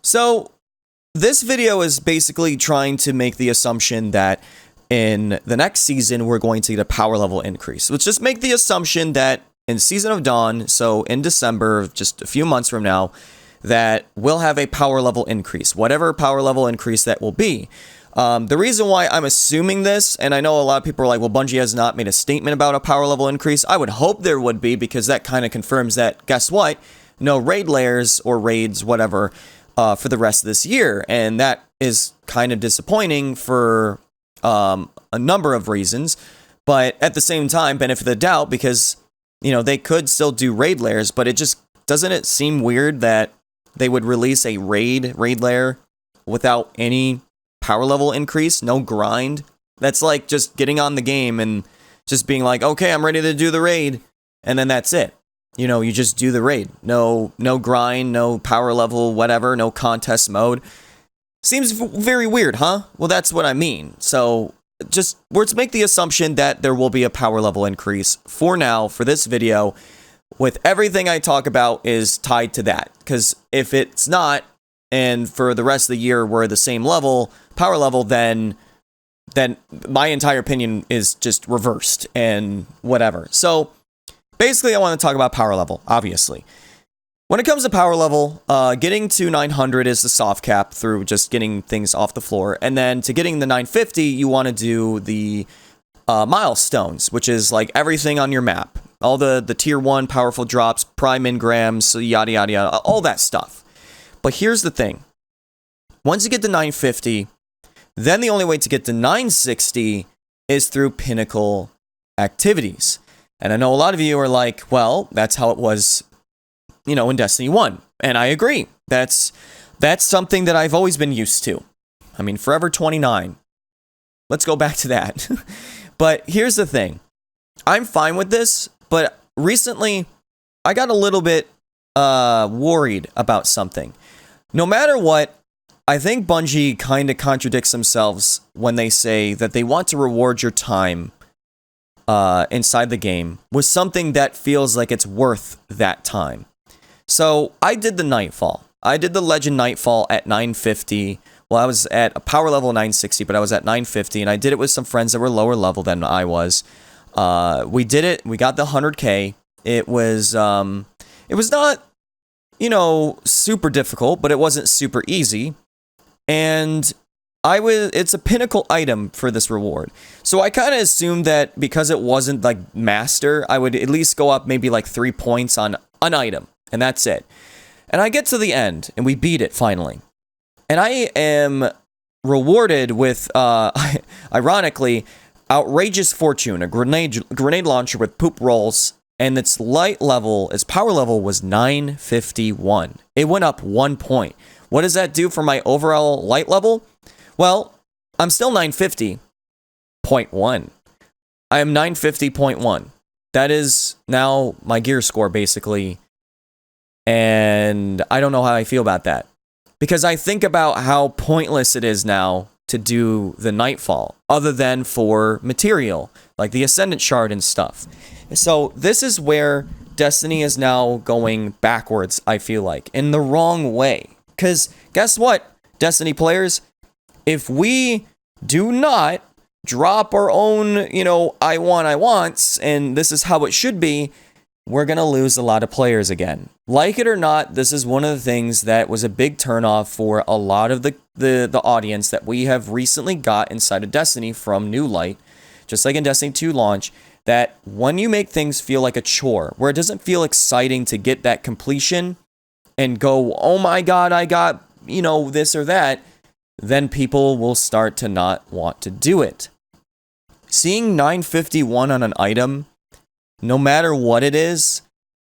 So, this video is basically trying to make the assumption that in the next season, we're going to get a power level increase. Let's just make the assumption that in Season of Dawn, so in December, just a few months from now, that we'll have a power level increase, whatever power level increase that will be. The reason why I'm assuming this, and I know a lot of people are like, well, Bungie has not made a statement about a power level increase. I would hope there would be, because that kind of confirms that, guess what? No raid layers or raids, whatever, for the rest of this year. And that is kind of disappointing for a number of reasons. But at the same time, benefit of the doubt, because, you know, they could still do raid layers, but it just, doesn't it seem weird that they would release a raid layer without any power level increase, no grind? That's like just getting on the game and just being like, okay, I'm ready to do the raid, and then that's it. You know, you just do the raid. No grind, no power level, whatever, no contest mode. Seems very weird, huh? Well, that's what I mean. So just let's make the assumption that there will be a power level increase for now, for this video, with everything I talk about is tied to that. Because if it's not, and for the rest of the year we're the same level, power level, then my entire opinion is just reversed and whatever. So basically I want to talk about power level, obviously. When it comes to power level, getting to 900 is the soft cap through just getting things off the floor. And then to getting the 950, you want to do the milestones, which is like everything on your map. All the tier 1 powerful drops, prime engrams, yada yada yada, all that stuff. But here's the thing. Once you get to 950, then the only way to get to 960 is through pinnacle activities. And I know a lot of you are like, well, that's how it was, you know, in Destiny 1. And I agree. That's something that I've always been used to. I mean, Forever 29. Let's go back to that. But here's the thing. I'm fine with this, but recently I got a little bit worried about something. No matter what, I think Bungie kind of contradicts themselves when they say that they want to reward your time inside the game with something that feels like it's worth that time. So I did the Nightfall. I did the Legend Nightfall at 950. Well, I was at a power level 960, but I was at 950, and I did it with some friends that were lower level than I was. We did it. We got the 100K. It was not, you know, super difficult, but it wasn't super easy. And it's a pinnacle item for this reward. So I kind of assumed that because it wasn't like master, I would at least go up maybe like 3 points on an item, and that's it. And I get to the end, and we beat it finally. And I am rewarded with, ironically, Outrageous Fortune, a grenade launcher with poop rolls, and its power level was 951. It went up 1 point. What does that do for my overall light level? Well, I'm still 950.1. I am 950.1. That is now my gear score, basically. And I don't know how I feel about that. Because I think about how pointless it is now to do the Nightfall, other than for material, like the Ascendant Shard and stuff. So this is where Destiny is now going backwards, I feel like, in the wrong way. Because guess what, Destiny players? If we do not drop our own, you know, I wants, and this is how it should be, we're going to lose a lot of players again. Like it or not, this is one of the things that was a big turnoff for a lot of the audience that we have recently got inside of Destiny from New Light, just like in Destiny 2 launch, that when you make things feel like a chore, where it doesn't feel exciting to get that completion and go, oh my god, I got, you know, this or that, then people will start to not want to do it. Seeing 951 on an item, no matter what it is,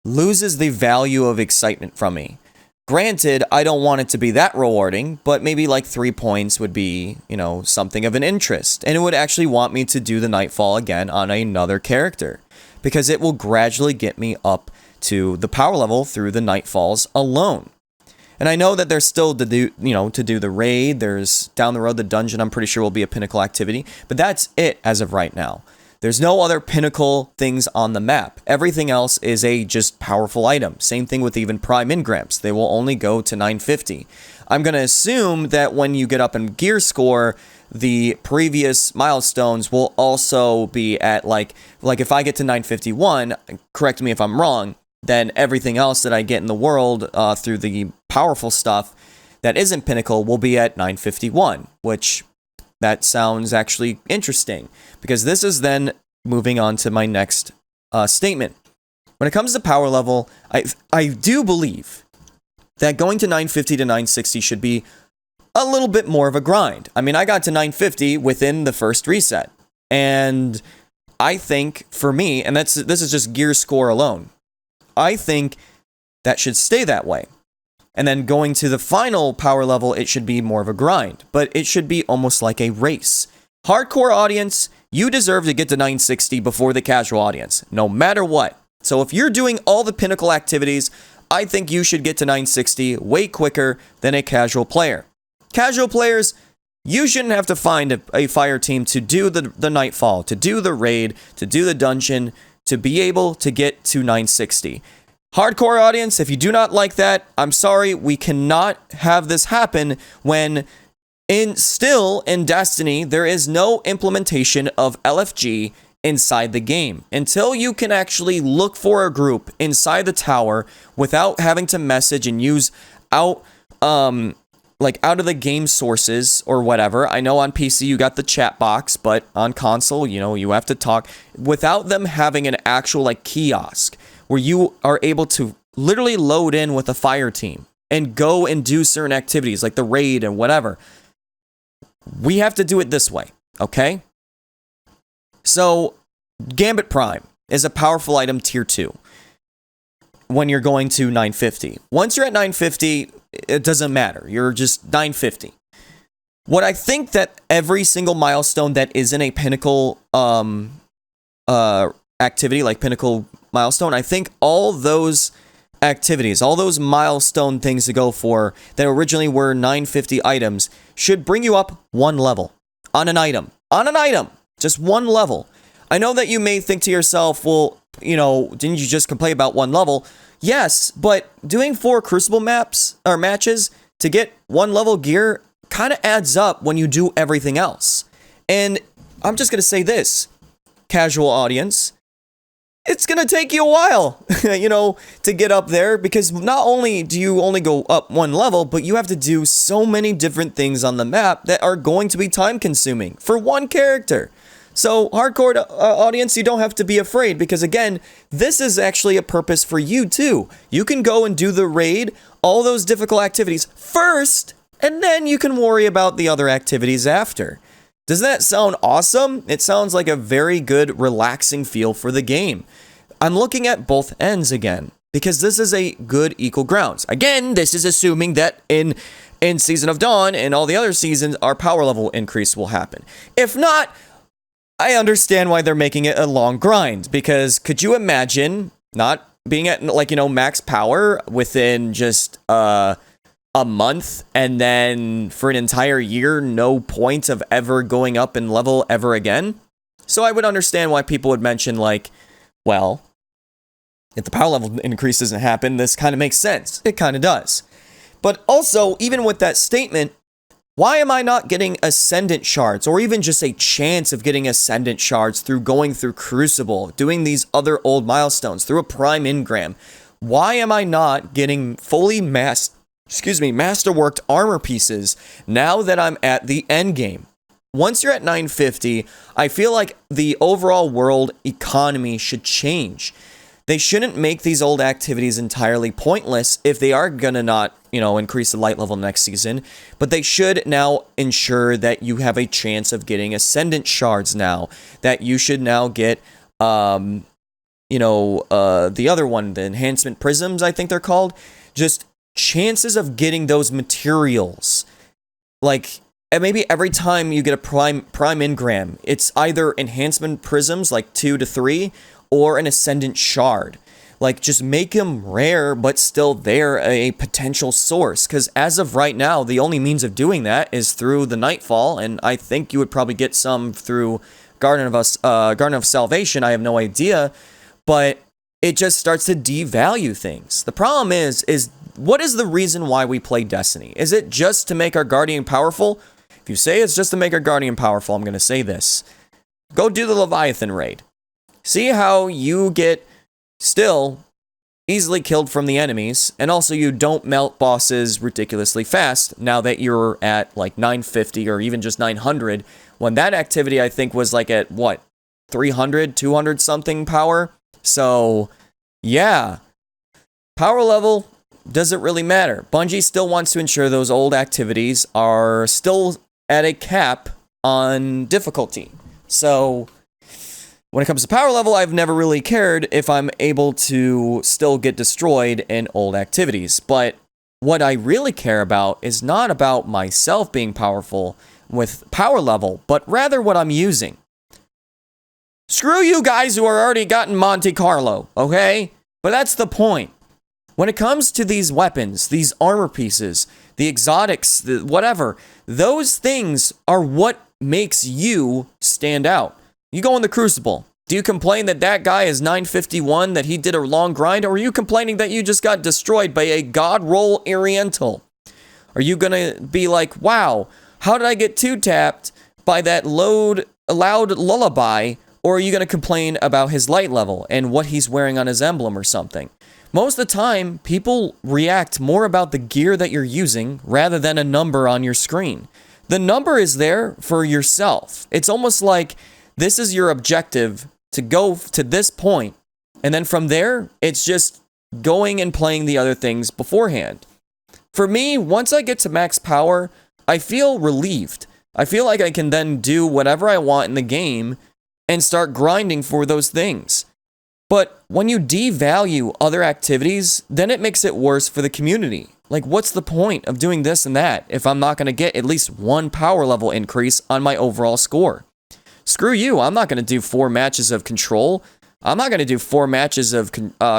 loses the value of excitement from me. Granted, I don't want it to be that rewarding, but maybe like 3 points would be, you know, something of an interest. And it would actually want me to do the Nightfall again on another character, because it will gradually get me up to the power level through the Nightfalls alone. And I know that there's still to do the raid. There's down the road the dungeon. I'm pretty sure will be a pinnacle activity, but that's it as of right now. There's no other pinnacle things on the map. Everything else is a just powerful item. Same thing with even prime engrams. They will only go to 950. I'm going to assume that when you get up in gear score, the previous milestones will also be at like if I get to 951, correct me if I'm wrong, then everything else that I get in the world through the powerful stuff that isn't pinnacle will be at 951, which that sounds actually interesting, because this is then moving on to my next statement. When it comes to power level, I do believe that going to 950 to 960 should be a little bit more of a grind. I mean, I got to 950 within the first reset, and I think for me, and this is just gear score alone, I think that should stay that way. And then going to the final power level, it should be more of a grind, but it should be almost like a race. Hardcore audience, you deserve to get to 960 before the casual audience, no matter what. So if you're doing all the pinnacle activities, I think you should get to 960 way quicker than a casual player. Casual players, you shouldn't have to find a fire team to do the nightfall, to do the raid, to do the dungeon, to be able to get to 960. Hardcore audience, if you do not like that, I'm sorry, we cannot have this happen when still in Destiny, there is no implementation of LFG inside the game. Until you can actually look for a group inside the tower without having to message and use out of the game sources or whatever. I know on PC you got the chat box, but on console, you have to talk without them having an actual kiosk where you are able to literally load in with a fire team and go and do certain activities like the raid and whatever. We have to do it this way, okay? So, Gambit Prime is a powerful item tier 2 when you're going to 950. Once you're at 950, it doesn't matter. You're just 950. What I think that every single milestone that isn't a pinnacle activity, like pinnacle milestone, I think all those activities, all those milestone things to go for that originally were 950 items should bring you up one level on an item. Just one level. I know that you may think to yourself, well, didn't you just complain about one level? Yes, but doing 4 Crucible maps or matches to get one level gear kind of adds up when you do everything else. And I'm just going to say this, casual audience, it's going to take you a while, to get up there, because not only do you only go up one level, but you have to do so many different things on the map that are going to be time consuming for one character. So, hardcore audience, you don't have to be afraid, because again, this is actually a purpose for you too. You can go and do the raid, all those difficult activities first, and then you can worry about the other activities after. Does that sound awesome? It sounds like a very good, relaxing feel for the game. I'm looking at both ends again, because this is a good equal grounds. Again, this is assuming that in Season of Dawn and all the other seasons, our power level increase will happen. If not, I understand why they're making it a long grind, because could you imagine not being at max power within just a month, and then for an entire year, no point of ever going up in level ever again? So I would understand why people would mention well, if the power level increase doesn't happen, this kind of makes sense. It kind of does. But also, even with that statement, why am I not getting Ascendant Shards, or even just a chance of getting Ascendant Shards through going through Crucible, doing these other old milestones, through a Prime Engram? Why am I not getting fully masterworked armor pieces now that I'm at the end game? Once you're at 950, I feel like the overall world economy should change. They shouldn't make these old activities entirely pointless if they are gonna not, increase the light level next season, but they should now ensure that you have a chance of getting Ascendant Shards now, that you should now get, the other one, the Enhancement Prisms, I think they're called, just chances of getting those materials. And maybe every time you get a prime engram, it's either Enhancement Prisms, 2 to 3, or an Ascendant Shard. Just make them rare, but still they're a potential source. Because as of right now, the only means of doing that is through the Nightfall, and I think you would probably get some through Garden of Salvation. I have no idea, but it just starts to devalue things. The problem is what is the reason why we play Destiny? Is it just to make our Guardian powerful? If you say it's just to make our Guardian powerful, I'm going to say this. Go do the Leviathan raid. See how you get still easily killed from the enemies, and also you don't melt bosses ridiculously fast now that you're at like 950 or even just 900, when that activity I think was like at what, 300, 200 something power? So yeah, power level doesn't really matter. Bungie still wants to ensure those old activities are still at a cap on difficulty. So when it comes to power level, I've never really cared if I'm able to still get destroyed in old activities. But what I really care about is not about myself being powerful with power level, but rather what I'm using. Screw you guys who are already gotten Monte Carlo, okay? But that's the point. When it comes to these weapons, these armor pieces, the exotics, whatever, those things are what makes you stand out. You go in the Crucible. Do you complain that that guy is 951, that he did a long grind, or are you complaining that you just got destroyed by a God roll Oriental? Are you gonna be like, wow, how did I get two-tapped by that loud lullaby? Or are you gonna complain about his light level and what he's wearing on his emblem or something? Most of the time, people react more about the gear that you're using rather than a number on your screen. The number is there for yourself. It's almost like this is your objective to go to this point, and then from there, it's just going and playing the other things beforehand. For me, once I get to max power, I feel relieved. I feel like I can then do whatever I want in the game and start grinding for those things. But when you devalue other activities, then it makes it worse for the community. Like, what's the point of doing this and that if I'm not going to get at least one power level increase on my overall score? Screw you, I'm not going to do 4 matches of Control. I'm not going to do 4 matches of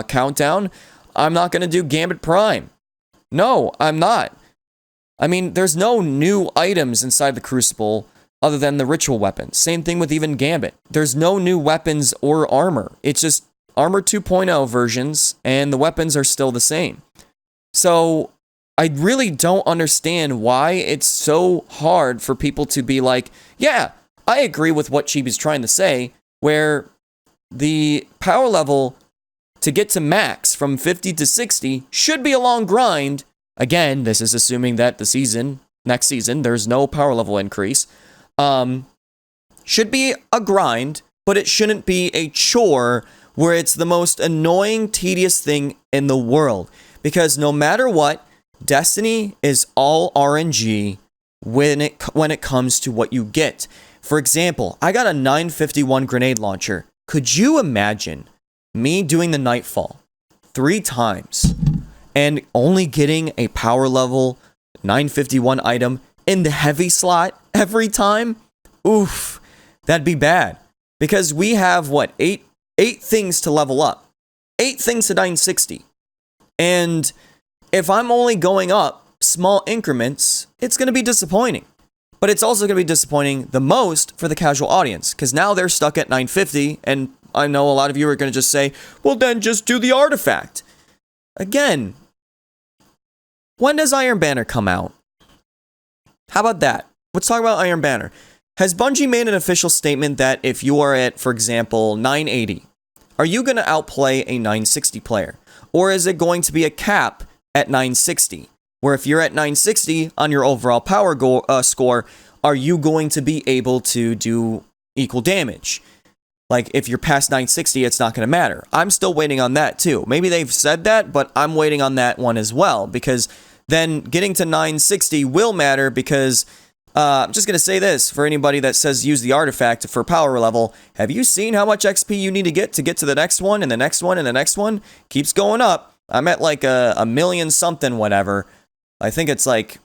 Countdown. I'm not going to do Gambit Prime. No, I'm not. I mean, there's no new items inside the Crucible other than the ritual weapons. Same thing with even Gambit. There's no new weapons or armor. It's just Armor 2.0 versions, and the weapons are still the same. So I really don't understand why it's so hard for people to be like, yeah, I agree with what Chibi's trying to say, where the power level to get to max from 50 to 60 should be a long grind. Again, this is assuming that next season, there's no power level increase. Should be a grind, but it shouldn't be a chore where it's the most annoying, tedious thing in the world. Because no matter what, Destiny is all RNG when it comes to what you get. For example, I got a 951 grenade launcher. Could you imagine me doing the Nightfall 3 times and only getting a power level 951 item in the heavy slot every time? Oof, that'd be bad. Because we have, what, 8 things to level up. 8 things to 960. And if I'm only going up small increments, it's going to be disappointing. But it's also going to be disappointing the most for the casual audience, because now they're stuck at 950, and I know a lot of you are going to just say, well then just do the artifact. Again, when does Iron Banner come out? How about that? Let's talk about Iron Banner. Has Bungie made an official statement that if you are at, for example, 980, are you going to outplay a 960 player? Or is it going to be a cap at 960? Where if you're at 960 on your overall power score, are you going to be able to do equal damage? Like, if you're past 960, it's not going to matter. I'm still waiting on that, too. Maybe they've said that, but I'm waiting on that one as well. Because then getting to 960 will matter, because I'm just going to say this, for anybody that says use the artifact for power level, have you seen how much XP you need to get to the next one, and the next one, and the next one? Keeps going up. I'm at like a million something, whatever. I think it's like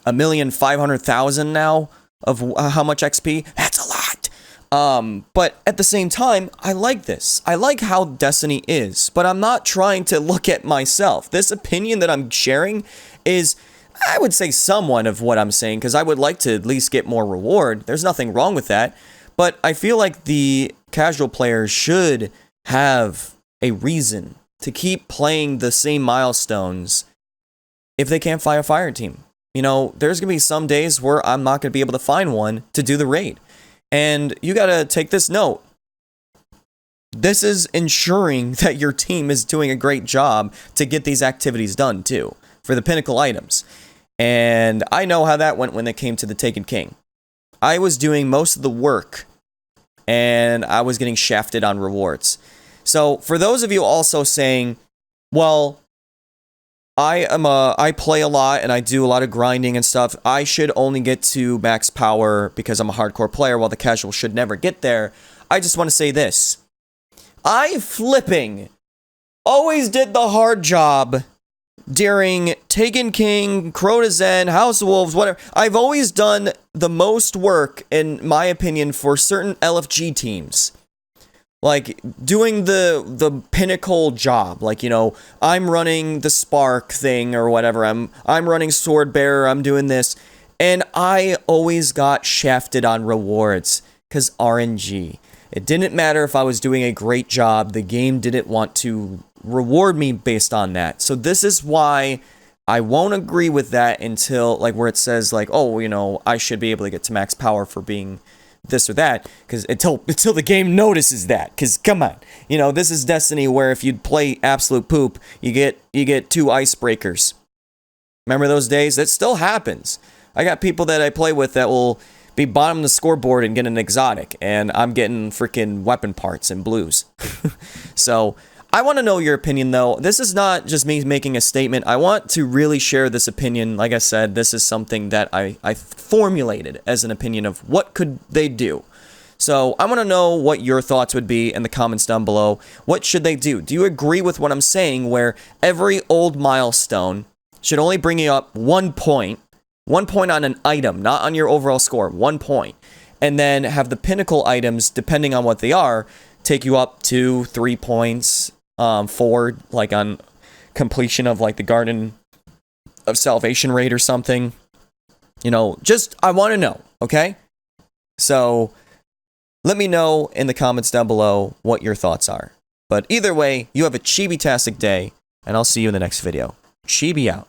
1,500,000 now of how much XP. That's a lot. But at the same time, I like this. I like how Destiny is, but I'm not trying to look at myself. This opinion that I'm sharing is, I would say, somewhat of what I'm saying, because I would like to at least get more reward. There's nothing wrong with that. But I feel like the casual players should have a reason to keep playing the same milestones if they can't find a fire team. You know, there's going to be some days where I'm not going to be able to find one to do the raid. And you got to take this note. This is ensuring that your team is doing a great job to get these activities done, too, for the pinnacle items. And I know how that went when it came to the Taken King. I was doing most of the work, and I was getting shafted on rewards. So, for those of you also saying, well, I play a lot and I do a lot of grinding and stuff, I should only get to max power because I'm a hardcore player while the casual should never get there, I just want to say this. I flipping always did the hard job during Taken King, Crota Zen, House of Wolves, whatever. I've always done the most work, in my opinion, for certain LFG teams. Like, doing the pinnacle job. Like, you know, I'm running the Spark thing or whatever. I'm running Sword Bearer, I'm doing this. And I always got shafted on rewards. Because RNG. It didn't matter if I was doing a great job. The game didn't want to reward me based on that. So this is why I won't agree with that until, like, where it says, like, oh, you know, I should be able to get to max power for being this or that, because until the game notices that, because come on, you know, this is Destiny, where if you play absolute poop, you get 2 icebreakers. Remember those days? That still happens. I got people that I play with that will be bottom of the scoreboard and get an exotic, and I'm getting freaking weapon parts and blues. So I want to know your opinion, though. This is not just me making a statement. I want to really share this opinion. Like I said, this is something that I formulated as an opinion of what could they do. So I want to know what your thoughts would be in the comments down below. What should they do? Do you agree with what I'm saying, where every old milestone should only bring you up 1 point? 1 point on an item, not on your overall score. 1 point. And then have the pinnacle items, depending on what they are, take you up 2, 3 points. 4, like on completion of like the Garden of Salvation raid or something. You know, just, I want to know, okay? So, let me know in the comments down below what your thoughts are. But either way, you have a Chibi-tastic day, and I'll see you in the next video. Chibi out.